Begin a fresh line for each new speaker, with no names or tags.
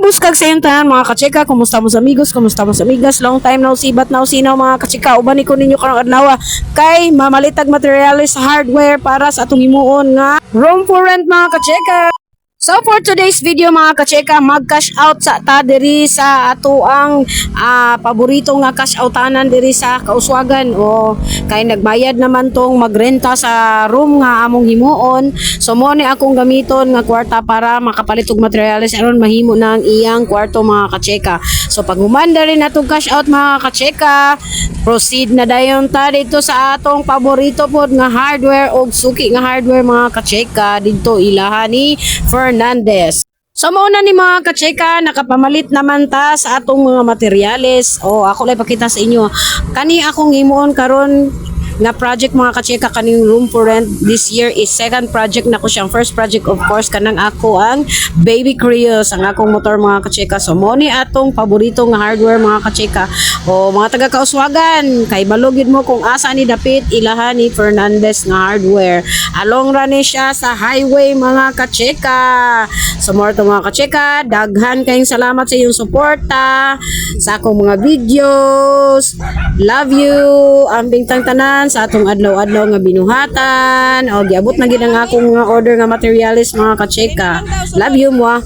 Kumusta kag sa iyong tanan mga kachika? Kumusta mo sa amigos? Kumusta mo sa amigas? Long time na usibat na usinaw mga kachika. Uban ko ninyo karong adlaw kay mamalitag materialis sa hardware para sa atong himuon nga room for rent mga kachika. So for today's video mga kacheka, mag-cash out sa ta diri sa ato ang paborito nga cash outanan diri sa Kauswagan o kay nagbayad naman tong magrenta sa room nga among himuon. So mo ni akong gamiton nga kwarta para makapalit og materials aron mahimo na ang iyang kwarto mga kacheka. So pag humanda rin natong cash out mga kacheka, proceed na dayon ta dito sa atong paborito pod nga hardware og suki nga hardware mga kacheka dito ilaha ni Fernandez. So mauna ni mga kacheka, nakapamalit naman ta sa atong mga materyales. O ako lang pakita sa inyo. Kani akong himuon karon nga project mga kacheka kaning room for rent this year is second project na ko siyang. First project of course kanang ako ang Baby Crios ang akong motor mga kacheka. So mo ni atong paborito nga hardware mga kacheka. O mga taga Kauswagan kay balugid mo kung asa ni dapit ilahan ni Fernandez nga hardware. Along ra ni siya sa highway mga kacheka. So more to mga kacheka, daghan kayong salamat sa iyong suporta sa akong mga videos. Love you. Ambing tang tanan sa atong adlaw-adlaw nga binuhatan o giabot na gid ang akong mga order nga materials mga kacheka. Love you mo.